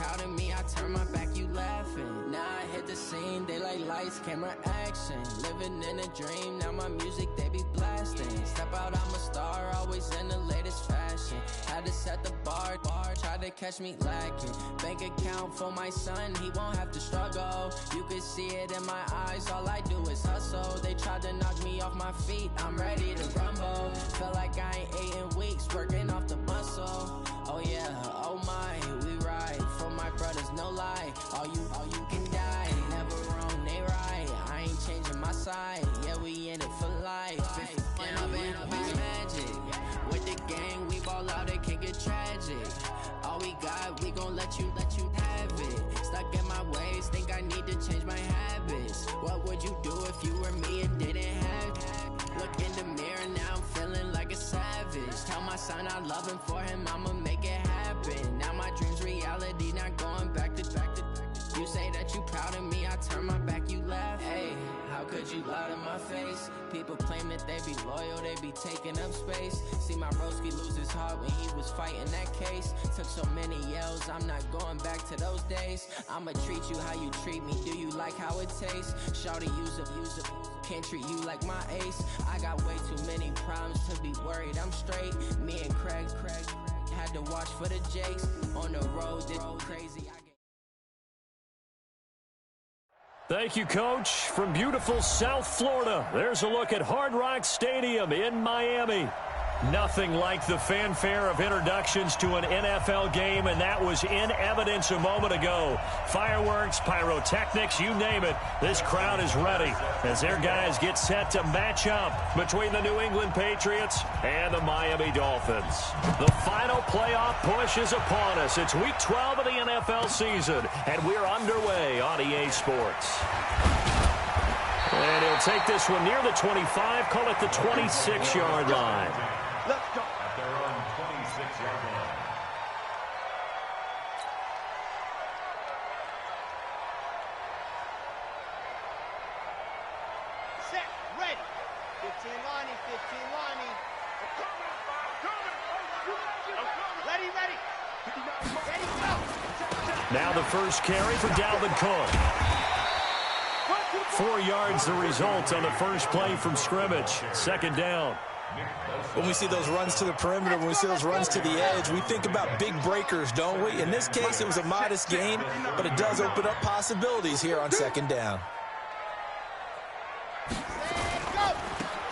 proud of me, I turn my back, you laughing. Now I hit the scene, they like lights, camera, action. Living in a dream, now my music, they be blasting. Step out, I'm a star, always in the latest fashion. Had to set the bar, try to catch me lacking. Bank account for my son, he won't have to struggle. You can see it in my eyes, all I do is hustle. They tried to knock me off my feet, I'm ready to rumble. Felt like I ain't ate in weeks, working off the muscle. Oh yeah, oh my, we ride for my brothers, no lie. All you can die, never wrong, they right. I ain't changing my side, yeah, we in it for life. And I've been magic. With the gang, we ball out, it can get tragic. All we got, we gon' let you have it. Stuck in my ways, think I need to change my habits. What would you do if you were me and didn't have it? Look in the mirror, now I'm feeling like a savage. Tell my son I love him, for him I'ma make it happen. Now my dream's reality, not going back to. You say that you proud of me, I turn my back, you laugh. Hey, how could you lie to my face? People claim that they be loyal, they be taking up space. See my broski lose his heart when he was fighting that case. Took so many yells, I'm not going back to those days. I'ma treat you how you treat me, do you like how it tastes? Shawty, use up, can't treat you like my ace. I got way too many problems to be worried, I'm straight. Me and Craig had to watch for the Jakes. On the road, did crazy. Thank you, Coach. From beautiful South Florida, there's a look at Hard Rock Stadium in Miami. Nothing like the fanfare of introductions to an NFL game, and that was in evidence a moment ago. Fireworks, pyrotechnics, you name it. This crowd is ready as their guys get set to match up between the New England Patriots and the Miami Dolphins. The final playoff push is upon us. It's Week 12 of the NFL season, and we're underway on EA Sports. And he'll take this one near the 25, call it the 26-yard line. Let's go. At their own 26-yard line. Set, ready. 15 lining, 15 lining. Ready, ready. Ready, go. Now the first carry for Dalvin Cook. 4 yards the result on the first play from scrimmage. Second down. When we see those runs to the perimeter, when we see those runs to the edge, we think about big breakers, don't we? In this case, it was a modest gain, but it does open up possibilities here on second down.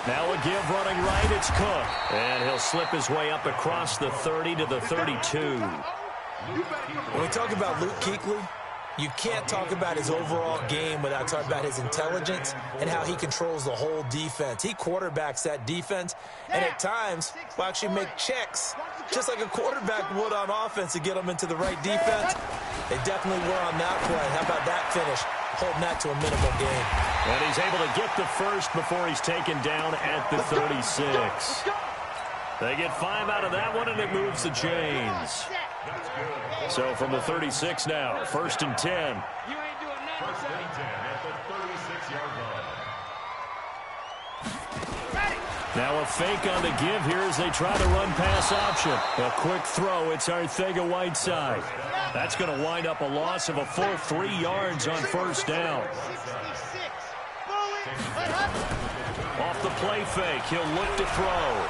Now a give running right, it's Cook. And he'll slip his way up across the 30 to the 32. When we talk about Luke Kuechly, you can't talk about his overall game without talking about his intelligence and how he controls the whole defense. He quarterbacks that defense, and at times will actually make checks, just like a quarterback would on offense to get them into the right defense. They definitely were on that play. How about that finish? Holding that to a minimal gain. And he's able to get the first before he's taken down at the 36. They get 5 out of that one, and it moves the chains. So from the 36 now, first and 10. First and 10 at the 36-yard line. Now a fake on the give here as they try to run pass option. A quick throw, it's Arcega-Whiteside. That's going to wind up a loss of a full 3 yards on first down. Off the play fake, he'll look to throw.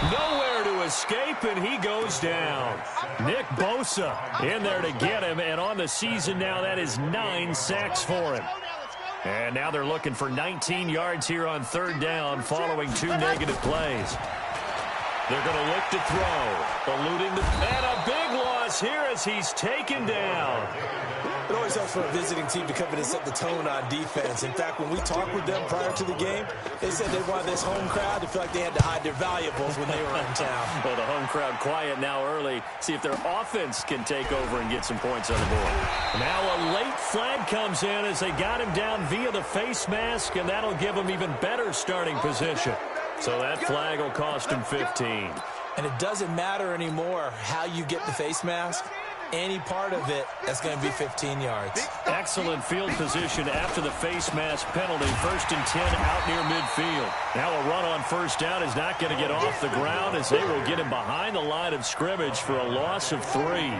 Nowhere to escape, and he goes down. Nick Bosa in there to get him, and on the season now, that is 9 sacks for him. And now they're looking for 19 yards here on third down following 2 negative plays. They're going to look to throw, eluding the... And a big loss here as he's taken down. It always helps for a visiting team to come in and set the tone on defense. In fact, when we talked with them prior to the game, they said they wanted this home crowd to feel like they had to hide their valuables when they were in town. Well, the home crowd quiet now early. See if their offense can take over and get some points on the board. Now a late flag comes in as they got him down via the face mask, and that'll give him even better starting position. So that flag will cost him 15. And it doesn't matter anymore how you get the face mask. Any part of it, that's going to be 15 yards. Excellent field position after the face mask penalty. First and 10 out near midfield. Now a run on first down is not going to get off the ground as they will get him behind the line of scrimmage for a loss of 3.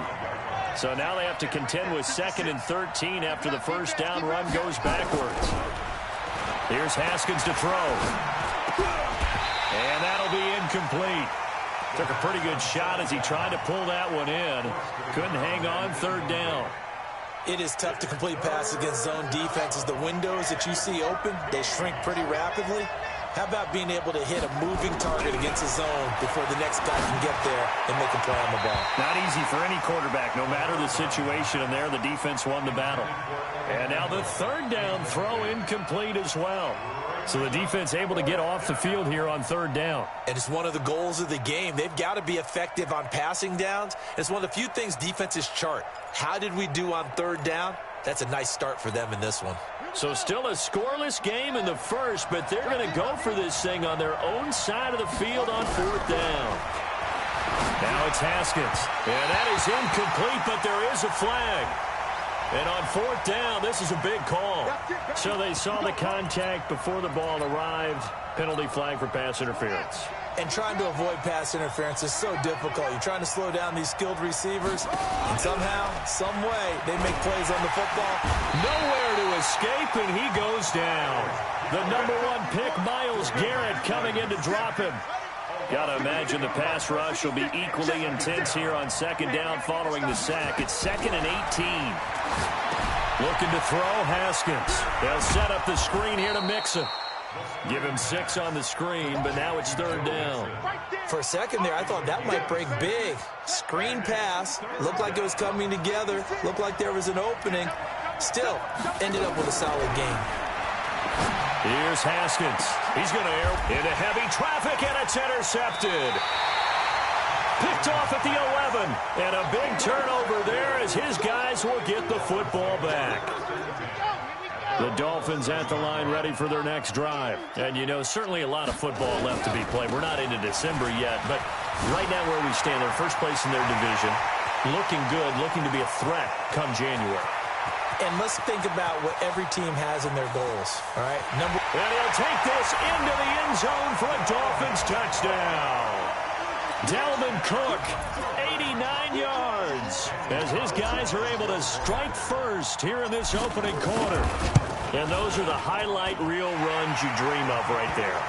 So now they have to contend with 2nd and 13 after the first down run goes backwards. Here's Haskins to throw. And that'll be incomplete. Took a pretty good shot as he tried to pull that one in. Couldn't hang on 3rd down. It is tough to complete passes against zone defenses. The windows that you see open, they shrink pretty rapidly. How about being able to hit a moving target against a zone before the next guy can get there and make a play on the ball? Not easy for any quarterback, no matter the situation. And there, the defense won the battle. And now the 3rd down throw incomplete as well. So the defense able to get off the field here on 3rd down. And it's one of the goals of the game. They've got to be effective on passing downs. It's one of the few things defenses chart. How did we do on 3rd down? That's a nice start for them in this one. So still a scoreless game in the first, but they're going to go for this thing on their own side of the field on 4th down. Now it's Haskins. And that is incomplete, but there is a flag. And on 4th down, this is a big call. So they saw the contact before the ball arrived. Penalty flag for pass interference. And trying to avoid pass interference is so difficult. You're trying to slow down these skilled receivers, and somehow, some way, they make plays on the football. Nowhere to escape, and he goes down. The #1 pick, Myles Garrett, coming in to drop him. Got to imagine the pass rush will be equally intense here on 2nd down following the sack. It's 2nd and 18. Looking to throw, Haskins. They'll set up the screen here to mix him. Give him 6 on the screen, but now it's 3rd down. For a second there, I thought that might break big. Screen pass. Looked like it was coming together. Looked like there was an opening. Still, ended up with a solid game. Here's Haskins. He's going to air into heavy traffic, and it's intercepted. Picked off at the 11. And a big turnover there as his guys will get the football back. The Dolphins at the line ready for their next drive. And, you know, certainly a lot of football left to be played. We're not into December yet, but right now where we stand, they're first place in their division. Looking good, looking to be a threat come January. And let's think about what every team has in their goals, all right? And he'll take this into the end zone for a Dolphins touchdown. Dalvin Cook, 89 yards, as his guys are able to strike first here in this opening quarter. And those are the highlight reel runs you dream of right there.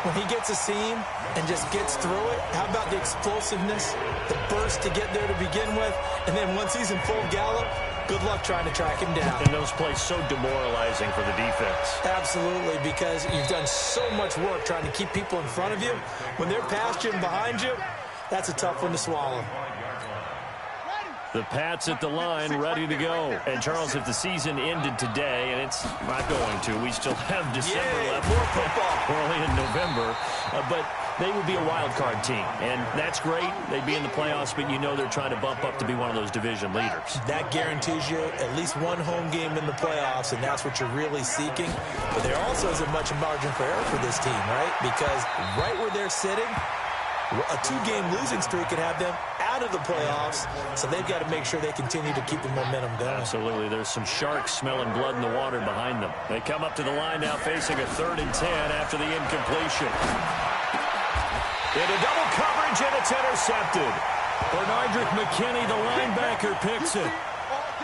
When he gets a seam and just gets through it, how about the explosiveness, the burst to get there to begin with, and then once he's in full gallop, good luck trying to track him down. And those plays so demoralizing for the defense. Absolutely, because you've done so much work trying to keep people in front of you. When they're past you and behind you, that's a tough one to swallow. The Pats at the line, ready to go. And, Charles, if the season ended today, and it's not going to, we still have December left. More football. Early in November. But they would be a wild card team. And that's great. They'd be in the playoffs, but you know they're trying to bump up to be one of those division leaders. That guarantees you at least one home game in the playoffs, and that's what you're really seeking. But there also isn't much margin for error for this team, right? Because right where they're sitting, a 2-game losing streak could have them out of the playoffs, so they've got to make sure they continue to keep the momentum going. Absolutely. There's some sharks smelling blood in the water behind them. They come up to the line now facing a 3rd and 10 after the incompletion. Into double coverage, and it's intercepted. Bernardrick McKinney, the linebacker, picks it.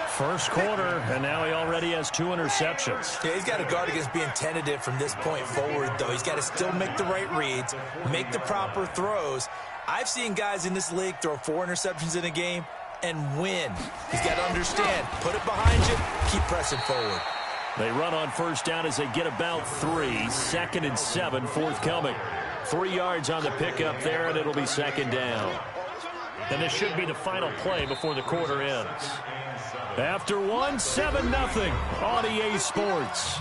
First quarter, and now he already has 2 interceptions. Yeah, he's got to guard against being tentative from this point forward, though. He's got to still make the right reads, make the proper throws. I've seen guys in this league throw 4 interceptions in a game and win. He's got to understand, put it behind you, keep pressing forward. They run on first down as they get about 3. 2nd and 7, forthcoming. 3 yards on the pickup there, and it'll be 2nd down. And this should be the final play before the quarter ends. After 1, 7-0 on EA Sports.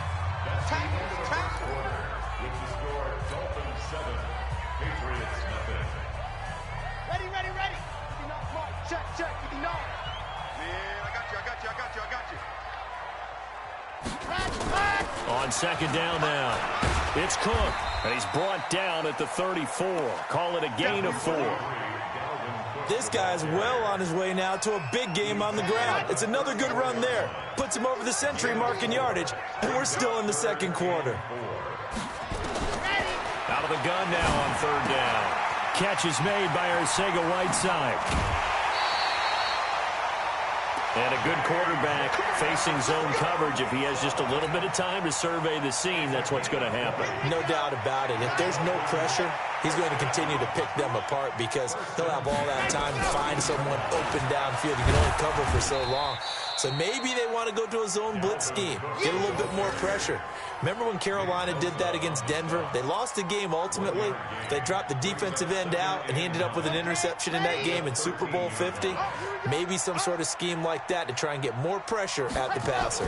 Ready. Check. You know. Yeah, I got you. On 2nd down now, it's Cook, and he's brought down at the 34. Call it a gain of 4. This guy's well on his way now to a big game on the ground. It's another good run there. Puts him over the century mark in yardage, and we're still in the 2nd quarter. Out of the gun now on 3rd down. Catch is made by Arcega-Whiteside. And a good quarterback facing zone coverage. If he has just a little bit of time to survey the scene, that's what's going to happen. No doubt about it. If there's no pressure, he's going to continue to pick them apart because he'll have all that time to find someone open downfield. He can only cover for so long. So maybe they want to go to a zone blitz scheme, get a little bit more pressure. Remember when Carolina did that against Denver? They lost the game ultimately. They dropped the defensive end out, and he ended up with an interception in that game in Super Bowl 50. Maybe some sort of scheme like that to try and get more pressure at the passer.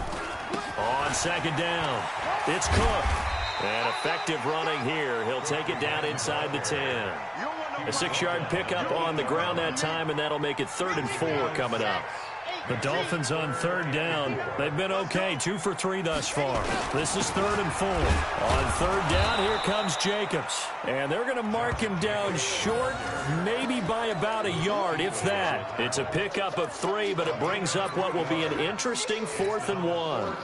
On second down, it's Cook. And effective running here. He'll take it down inside the 10. A 6-yard pickup on the ground that time, and that'll make it 3rd and 4 coming up. The Dolphins on 3rd down. They've been okay, 2 for 3 thus far. This is 3rd and 4. On 3rd down, here comes Jacobs. And they're going to mark him down short, maybe by about a yard, if that. It's a pickup of 3, but it brings up what will be an interesting 4th and 1.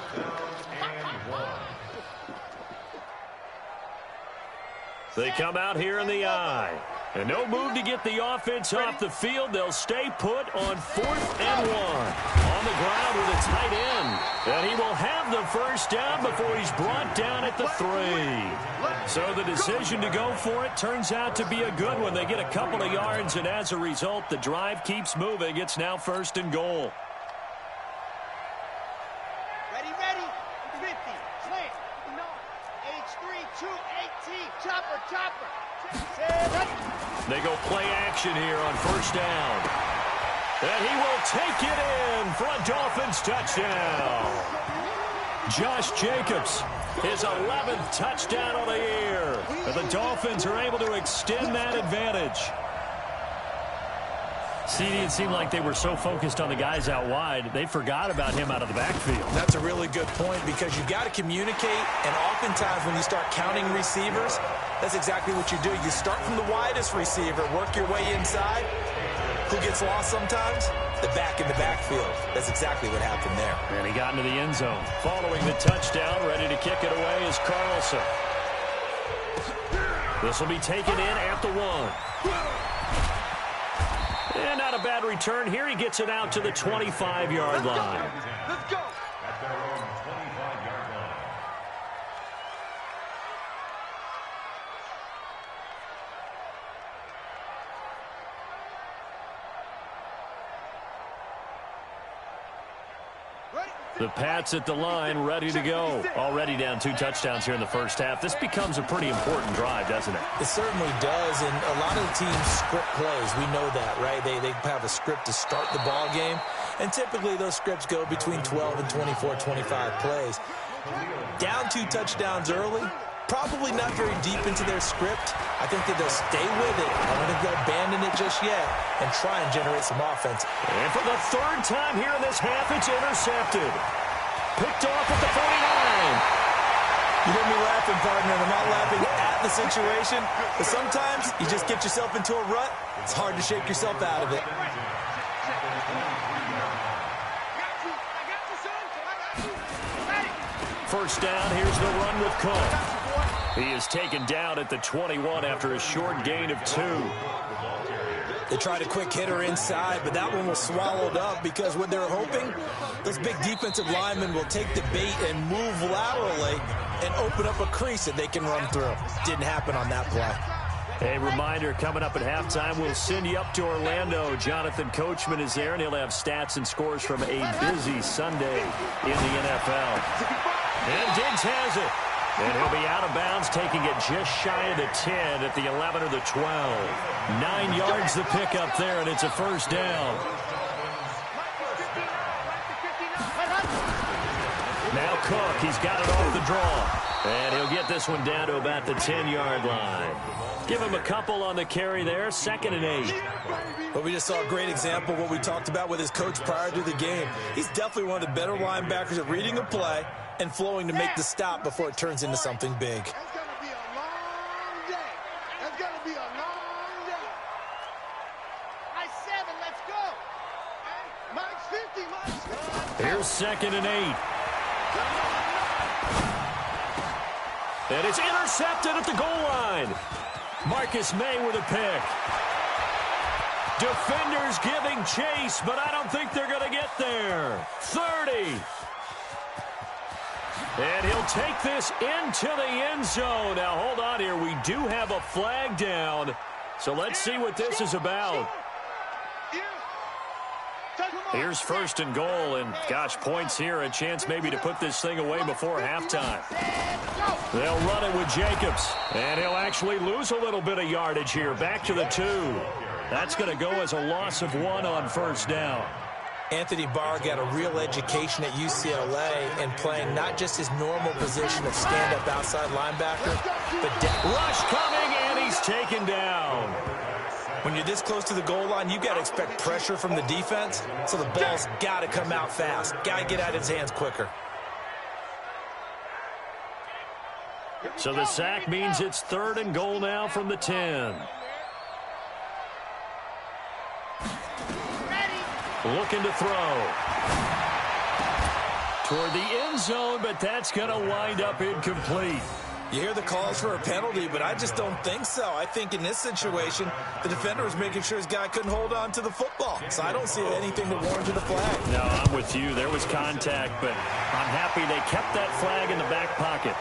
They come out here in the eye. And no move to get the offense off the field. They'll stay put on 4th and 1. On the ground with a tight end. And he will have the first down before he's brought down at the 3. So the decision to go for it turns out to be a good one. They get a couple of yards, and as a result, the drive keeps moving. It's now 1st and goal. Ready, 50, slant, 9, H3, 2, 18, chopper. They go play action here on 1st down. And he will take it in for a Dolphins touchdown. Josh Jacobs, his 11th touchdown of the year. And the Dolphins are able to extend that advantage. CD, it seemed like they were so focused on the guys out wide, they forgot about him out of the backfield. That's a really good point because you've got to communicate, and oftentimes when you start counting receivers, that's exactly what you do. You start from the widest receiver, work your way inside. Who gets lost sometimes? The back in the backfield. That's exactly what happened there. And he got into the end zone. Following the touchdown, ready to kick it away is Carlson. This will be taken in at the 1. And not a bad return here. He gets it out to the 25-yard line. Let's go. At their own 25-yard line. The Pats at the line, ready to go. Already down 2 touchdowns here in the first half. This becomes a pretty important drive, doesn't it? It certainly does, and a lot of the teams script plays. We know that, right? They have a script to start the ball game, and typically those scripts go between 12 and 24, 25 plays. Down 2 touchdowns early, probably not very deep into their script. I think that they'll stay with it. I don't think they'll abandon it just yet and try and generate some offense. And for the 3rd time here in this half, it's intercepted. Picked off at the 49. You hear me laughing, partner, and I'm not laughing at the situation, but sometimes you just get yourself into a rut. It's hard to shake yourself out of it. First down, here's the run with Cook. He is taken down at the 21 after a short gain of 2. They tried a quick hitter inside, but that one was swallowed up because what they're hoping, those big defensive linemen will take the bait and move laterally and open up a crease that they can run through. Didn't happen on that play. A reminder, coming up at halftime, we'll send you up to Orlando. Jonathan Coachman is there, and he'll have stats and scores from a busy Sunday in the NFL. And Diggs has it. And he'll be out of bounds, taking it just shy of the 10 at the 11 or the 12. 9 yards the pickup there, and it's a first down. Now Cook, he's got it off the draw. And he'll get this one down to about the 10-yard line. Give him a couple on the carry there, 2nd and 8. But we just saw a great example of what we talked about with his coach prior to the game. He's definitely one of the better linebackers at reading a play and flowing to make the stop before it turns into something big. That's going to be a long day. That's going to be a long day. Mike 7, let's go. Mike 50, Mike 50. Here's 2nd and 8. And it's intercepted at the goal line. Marcus May with a pick. Defenders giving chase, but I don't think they're going to get there. 30. And he'll take this into the end zone. Now, hold on here. We do have a flag down. So let's see what this is about. Here's first and goal, and gosh, points here, a chance maybe to put this thing away before halftime. They'll run it with Jacobs, and he'll actually lose a little bit of yardage here, back to the 2. That's going to go as a loss of 1 on first down. Anthony Barr got a real education at UCLA and playing not just his normal position of stand-up outside linebacker, but rush coming, and he's taken down. When you're this close to the goal line, you got to expect pressure from the defense, so the ball's got to come out fast. Got to get out of his hands quicker. So the sack means it's 3rd and goal now from the 10. Looking to throw. Toward the end zone, but that's going to wind up incomplete. You hear the calls for a penalty, but I just don't think so. I think in this situation, the defender was making sure his guy couldn't hold on to the football. So I don't see anything that warranted a flag. No, I'm with you. There was contact, but I'm happy they kept that flag in the back pocket.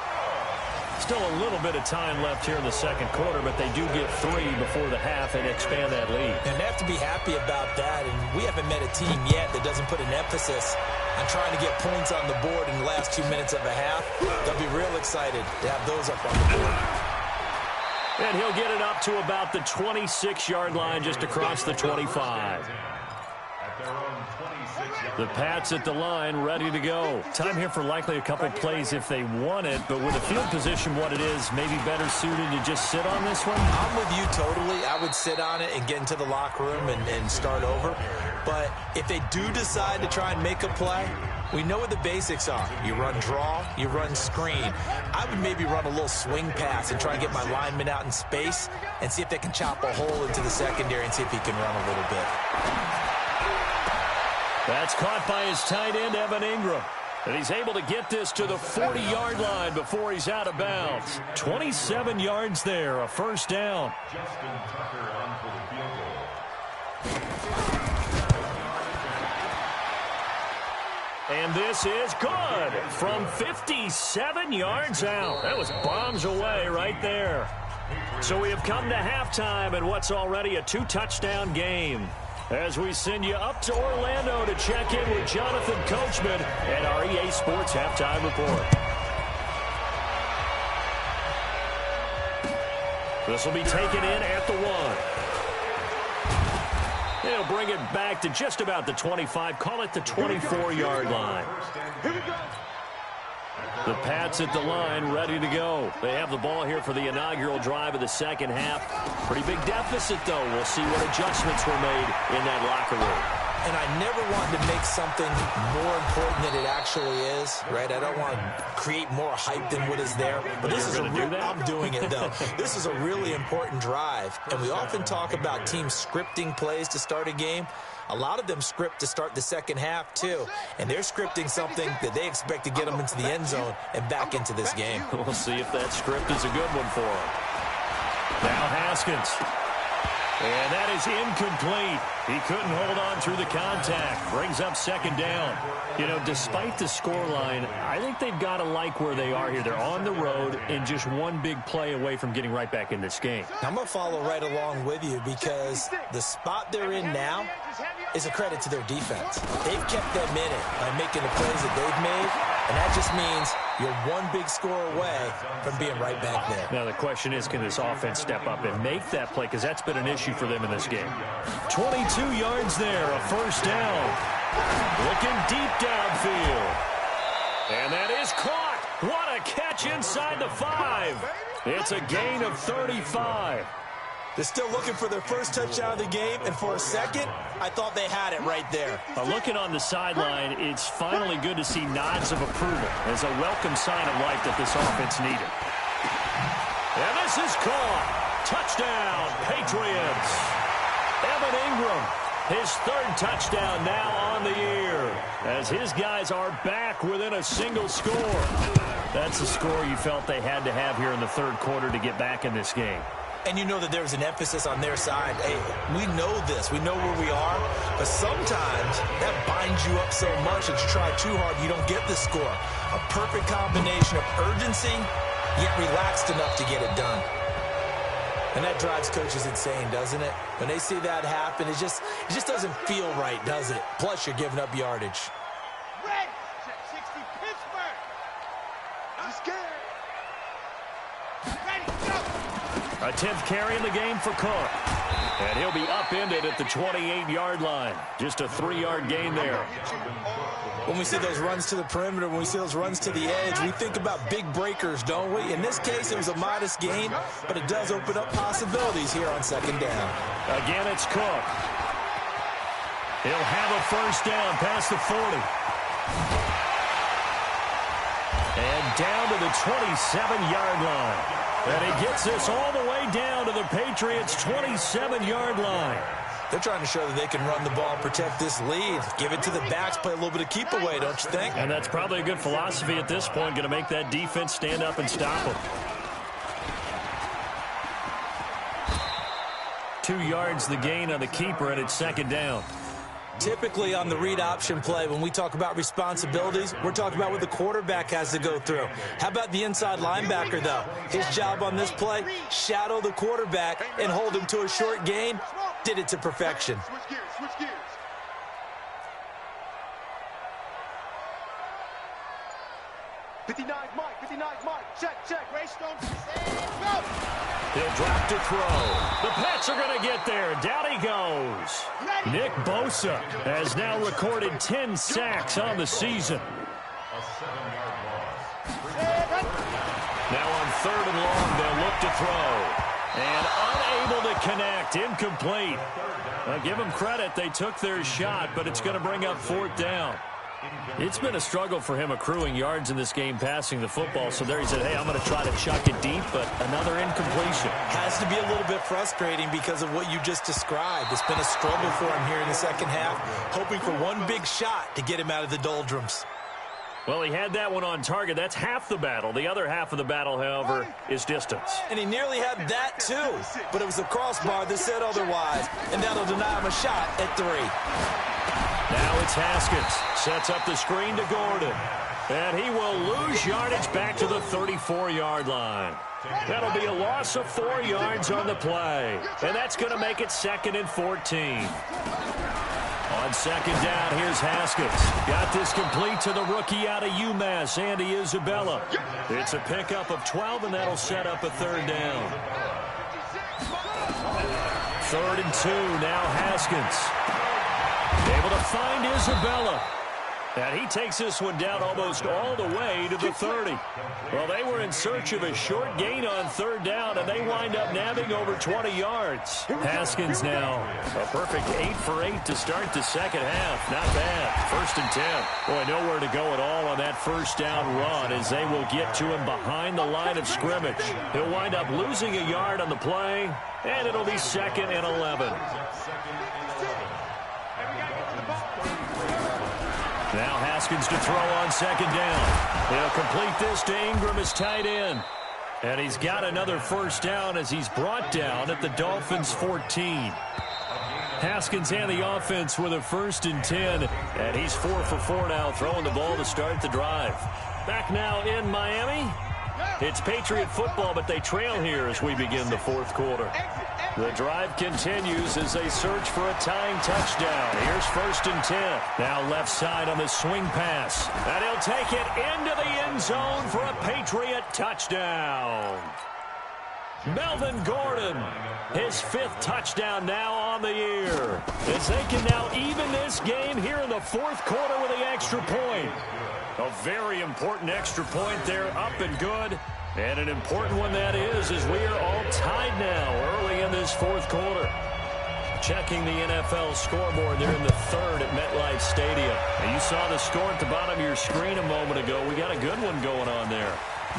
Still a little bit of time left here in the second quarter, but they do get 3 before the half and expand that lead. And they have to be happy about that, and we haven't met a team yet that doesn't put an emphasis on trying to get points on the board in the last 2 minutes of a half. They'll be real excited to have those up on the board. And he'll get it up to about the 26-yard line, just across the 25. The Pats at the line, ready to go. Time here for likely a couple plays if they want it, but with the field position what it is, maybe better suited to just sit on this one? I'm with you totally. I would sit on it and get into the locker room and start over. But if they do decide to try and make a play, we know what the basics are. You run draw, you run screen. I would maybe run a little swing pass and try and get my lineman out in space and see if they can chop a hole into the secondary and see if he can run a little bit. That's caught by his tight end, Evan Ingram. And he's able to get this to the 40-yard line before he's out of bounds. 27 yards there, a first down. Justin Tucker on for the field goal. And this is good from 57 yards out. That was bombs away right there. So we have come to halftime in what's already a 2-touchdown game. As we send you up to Orlando to check in with Jonathan Coachman and our EA Sports Halftime Report. This will be taken in at the 1. They'll bring it back to just about the 25. Call it the 24-yard line. Here we go. The Pats at the line, ready to go. They have the ball here for the inaugural drive of the second half. Pretty big deficit, though. We'll see what adjustments were made in that locker room. And I never want to make something more important than it actually is, right? I don't want to create more hype than what is there. But this is I'm doing it, though. This is a really important drive. And we often talk about teams scripting plays to start a game. A lot of them script to start the second half, too. And they're scripting something that they expect to get them into the end zone and back into this game. We'll see if that script is a good one for them. Now Haskins. And that is incomplete. He couldn't hold on through the contact. Brings up second down. You know, despite the scoreline, I think they've got to like where they are here. They're on the road and just one big play away from getting right back in this game. I'm going to follow right along with you because the spot they're in now is a credit to their defense. They've kept them in it by making the plays that they've made, and that just means you're one big score away from being right back there. Now the question is, can this offense step up and make that play? Because that's been an issue for them in this game. 22 yards there, a first down. Looking deep downfield. And that is caught. What a catch inside the 5. It's a gain of 35. They're still looking for their first touchdown of the game, and for a second, I thought they had it right there. Looking on the sideline, it's finally good to see nods of approval as a welcome sign of life that this offense needed. And this is caught. Touchdown, Patriots. Evan Ingram, his 3rd touchdown now on the year, as his guys are back within a single score. That's the score you felt they had to have here in the 3rd quarter to get back in this game. And you know that there's an emphasis on their side. Hey, we know this. We know where we are. But sometimes that binds you up so much that you try too hard, you don't get the score. A perfect combination of urgency, yet relaxed enough to get it done. And that drives coaches insane, doesn't it? When they see that happen, it just doesn't feel right, does it? Plus, you're giving up yardage. Red, 60 Pittsburgh. I'm scared. Ready, go. A 10th carry in the game for Cook. And he'll be upended at the 28-yard line. Just a 3-yard gain there. When we see those runs to the perimeter, when we see those runs to the edge, we think about big breakers, don't we? In this case, it was a modest gain, but it does open up possibilities here on second down. Again, it's Cook. He'll have a first down past the 40. And down to the 27-yard line. And he gets this all the way down to the Patriots' 27-yard line. They're trying to show that they can run the ball, protect this lead, give it to the backs, play a little bit of keep away, don't you think? And that's probably a good philosophy at this point, going to make that defense stand up and stop them. 2 yards the gain on the keeper, and it's second down. Typically on the read option play, when we talk about responsibilities, we're talking about what the quarterback has to go through. How about the inside linebacker, though? His job on this play, shadow the quarterback and hold him to a short gain. Did it to perfection. Switch gears, switch gears. Check. Greystone, go. He'll drop to throw. The Pats are going to get there. Down he goes. Nick Bosa has now recorded 10 sacks on the season. A 7-yard loss. Now on 3rd and long, they'll look to throw. And unable to connect. Incomplete. Now give them credit. They took their shot, but it's going to bring up 4th down. It's been a struggle for him accruing yards in this game passing the football. So there he said, hey, I'm going to try to chuck it deep, but another incompletion. Has to be a little bit frustrating because of what you just described. It's been a struggle for him here in the second half, hoping for one big shot to get him out of the doldrums. Well, he had that one on target. That's half the battle. The other half of the battle, however, is distance. And he nearly had that, too. But it was the crossbar that said otherwise. And that'll deny him a shot at 3. Now it's Haskins. Sets up the screen to Gordon. And he will lose yardage back to the 34-yard line. That'll be a loss of 4 yards on the play. And that's going to make it 2nd and 14. On second down, here's Haskins. Got this complete to the rookie out of UMass, Andy Isabella. It's a pickup of 12, and that'll set up a 3rd down. 3rd and 2, now Haskins. Able to find Isabella. And he takes this one down almost all the way to the 30. Well, they were in search of a short gain on 3rd down, and they wind up nabbing over 20 yards. Haskins now a perfect 8 for 8 to start the second half. Not bad. 1st and 10. Boy, nowhere to go at all on that first down run as they will get to him behind the line of scrimmage. He'll wind up losing a yard on the play, and it'll be 2nd and 11. Now Haskins to throw on second down. He'll complete this to Ingram as tight end. And he's got another first down as he's brought down at the Dolphins' 14. Haskins and the offense with a 1st and 10. And he's 4 for 4 now, throwing the ball to start the drive. Back now in Miami. It's Patriot football, but they trail here as we begin the 4th quarter. The drive continues as they search for a tying touchdown. Here's 1st and 10. Now left side on the swing pass. And he'll take it into the end zone for a Patriot touchdown. Melvin Gordon, his 5th touchdown now on the year. As they can now even this game here in the 4th quarter with the extra point. A very important extra point there, up and good. And an important one that is, as we are all tied now early in this 4th quarter. Checking the NFL scoreboard there in the 3rd at MetLife Stadium. And you saw the score at the bottom of your screen a moment ago. We got a good one going on there.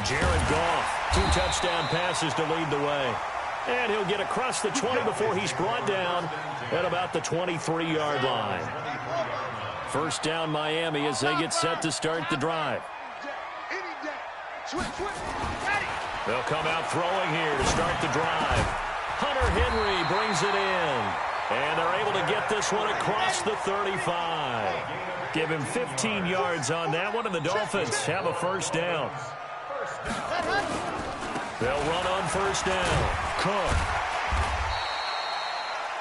Jared Goff, 2 touchdown passes to lead the way. And he'll get across the 20 before he's brought down at about the 23-yard line. 1st down Miami as they get set to start the drive. They'll come out throwing here to start the drive. Hunter Henry brings it in. And they're able to get this one across the 35. Give him 15 yards on that one, and the Dolphins have a first down. They'll run on first down. Cook.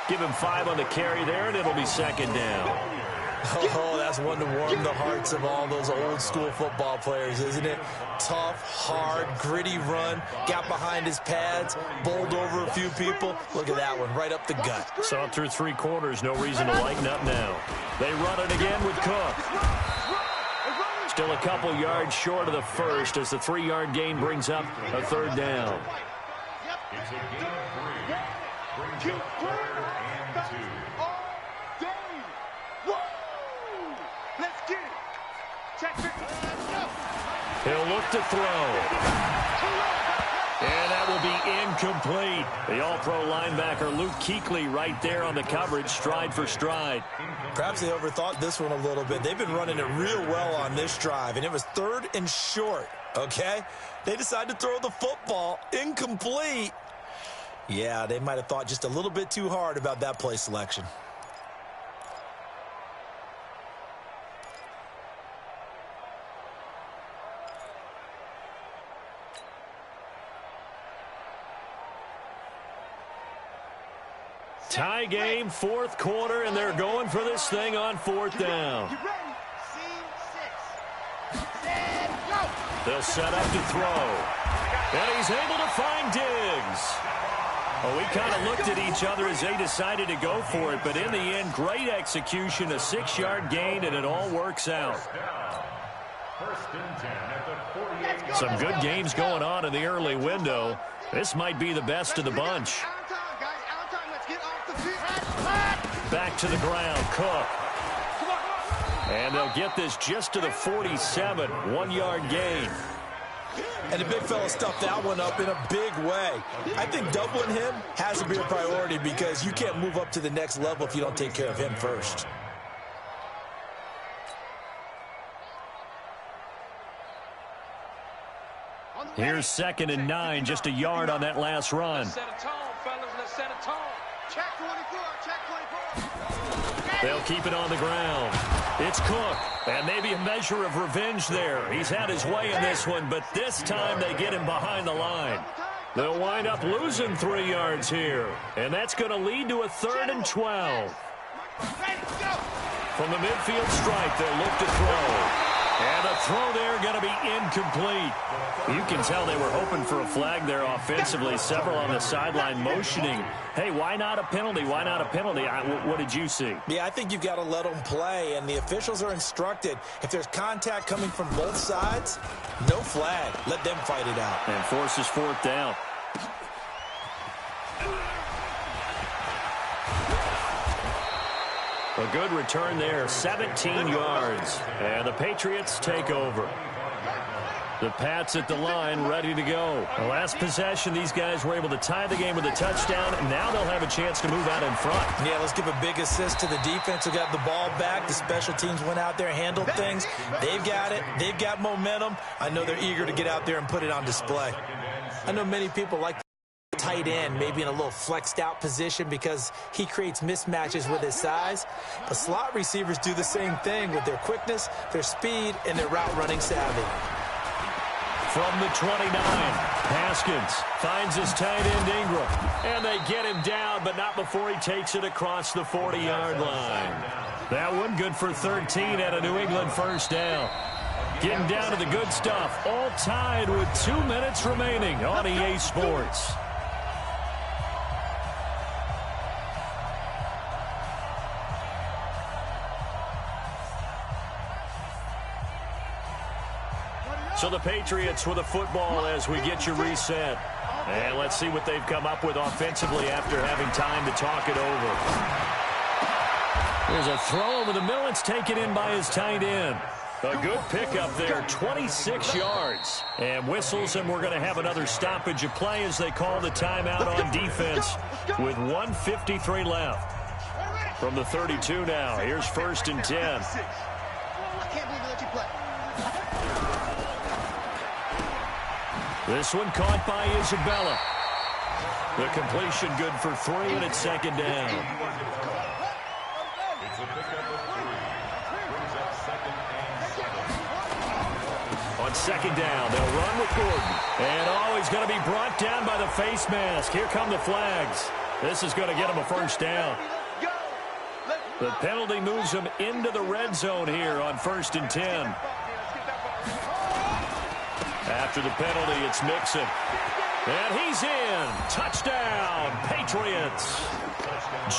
Give him 5 on the carry there, and it'll be second down. Oh, that's one to warm the hearts of all those old-school football players, isn't it? Tough, hard, gritty run, got behind his pads, bowled over a few people. Look at that one, right up the gut. Saw it through 3 quarters, no reason to lighten up now. They run it again with Cook. Still a couple yards short of the first as the 3-yard gain brings up a third down. It's a gain of 3. Brings up 3rd and 2. He'll look to throw. And that will be incomplete. The all-pro linebacker Luke Kuechly right there on the coverage, stride for stride. Perhaps they overthought this one a little bit. They've been running it real well on this drive, and it was 3rd and short, okay? They decided to throw the football incomplete. Yeah, they might have thought just a little bit too hard about that play selection. Tie game, 4th quarter, and they're going for this thing on 4th down. They'll set up to throw. And he's able to find Diggs. Well, we kind of looked at each other as they decided to go for it, but in the end, great execution, a 6-yard gain, and it all works out. Some good games going on in the early window. This might be the best of the bunch. Back to the ground, Cook. And they'll get this just to the 47, 1-yard gain. And the big fella stuffed that one up in a big way. I think doubling him has to be a priority because you can't move up to the next level if you don't take care of him first. Here's 2nd and 9, just a yard on that last run. Set a tone, fellas. Let's set a tone. Check 24, check 24. They'll keep it on the ground. It's Cook, and maybe a measure of revenge there. He's had his way in this one, but this time they get him behind the line. They'll wind up losing 3 yards here, and that's going to lead to a 3rd and 12. From the midfield stripe, they'll look to throw. And the throw there going to be incomplete. You can tell they were hoping for a flag there offensively. Several on the sideline motioning. Hey, why not a penalty? Why not a penalty? What did you see? Yeah, I think you've got to let them play, and the officials are instructed. If there's contact coming from both sides, no flag. Let them fight it out. And forces 4th down. A good return there, 17 yards. And the Patriots take over. The Pats at the line, ready to go. The last possession, these guys were able to tie the game with a touchdown. And now they'll have a chance to move out in front. Yeah, let's give a big assist to the defense who got the ball back. The special teams went out there, handled things. They've got it. They've got momentum. I know they're eager to get out there and put it on display. I know many people like tight end, maybe in a little flexed out position because he creates mismatches with his size. But slot receivers do the same thing with their quickness, their speed, and their route running savvy. From the 29, Haskins finds his tight end Ingram. And they get him down, but not before he takes it across the 40-yard line. That one good for 13 at a New England first down. Getting down to the good stuff, all tied with 2 minutes remaining on EA Sports. So the Patriots with a football as we get you reset. And let's see what they've come up with offensively after having time to talk it over. There's a throw over the middle. It's taken in by his tight end. A good pickup there, 26 yards. And whistles, and we're going to have another stoppage of play as they call the timeout on defense with 1:53 left. From the 32 now, here's 1st and 10. I can't believe they let you play. This one caught by Isabella. The completion good for 3, and it's second down. It's a pickup of 3. Brings up second and 7. On second down, they'll run with Gordon. And he's going to be brought down by the face mask. Here come the flags. This is going to get him a first down. The penalty moves him into the red zone here on 1st and 10. After the penalty, it's Mixon. And he's in. Touchdown, Patriots.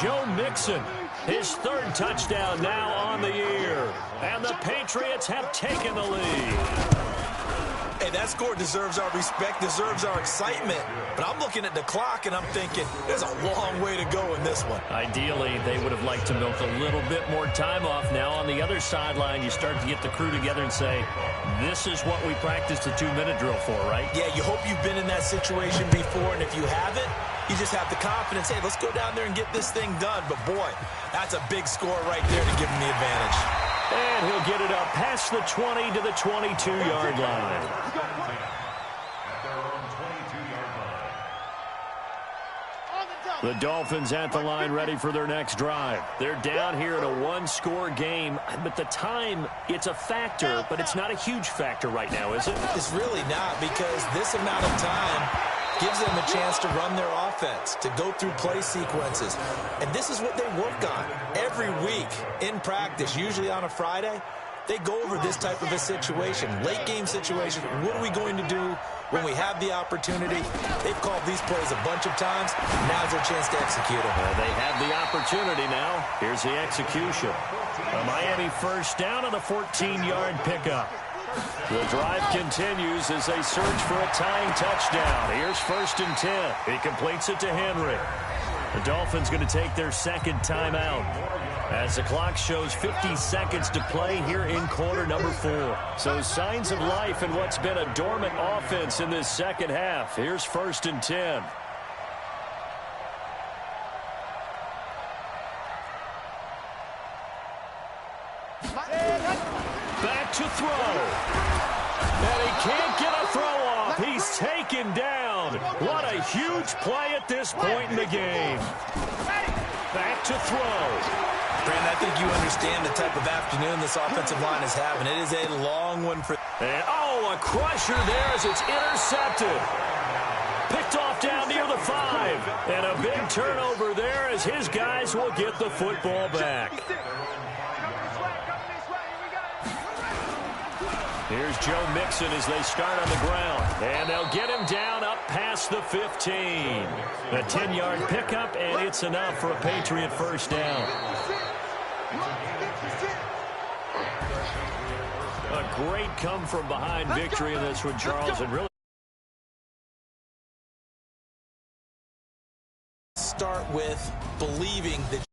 Joe Mixon, his 3rd touchdown now on the year. And the Patriots have taken the lead. Hey, that score deserves our respect, deserves our excitement. But I'm looking at the clock, and I'm thinking there's a long way to go in this one. Ideally, they would have liked to milk a little bit more time off. Now on the other sideline, you start to get the crew together and say, this is what we practiced the 2-minute drill for, right? Yeah, you hope you've been in that situation before, and if you haven't, you just have the confidence, hey, let's go down there and get this thing done. But, boy, that's a big score right there to give him the advantage. And he'll get it up past the 20 to the 22-yard line. At their own 22-yard line. The Dolphins at the line ready for their next drive. They're down here in a 1-score game, but the time, it's a factor, but it's not a huge factor right now, is it? It's really not, because this amount of time gives them a chance to run their offense, to go through play sequences. And this is what they work on every week in practice, usually on a Friday. They go over this type of a situation, late-game situation. What are we going to do when we have the opportunity? They've called these plays a bunch of times. Now's their chance to execute them. They have the opportunity now. Here's the execution. A Miami first down on a 14-yard pickup. The drive continues as they search for a tying touchdown. Here's 1st and 10. He completes it to Henry. The Dolphins going to take their 2nd timeout as the clock shows 50 seconds to play here in quarter number 4. So signs of life in what's been a dormant offense in this second half. Here's 1st and 10. Back to throw. And he can't get a throw off. He's taken down. What a huge play at this point in the game. Back to throw. Brandon, I think you understand the type of afternoon this offensive line is having. It is a long one for... And, a crusher there as it's intercepted. Picked off down near the 5. And a big turnover there as his guys will get the football back. Here's Joe Mixon as they start on the ground. And they'll get him down up past the 15. A 10-yard pickup, and it's enough for a Patriot first down. A great come-from-behind victory in this one, Charles, and really start with believing that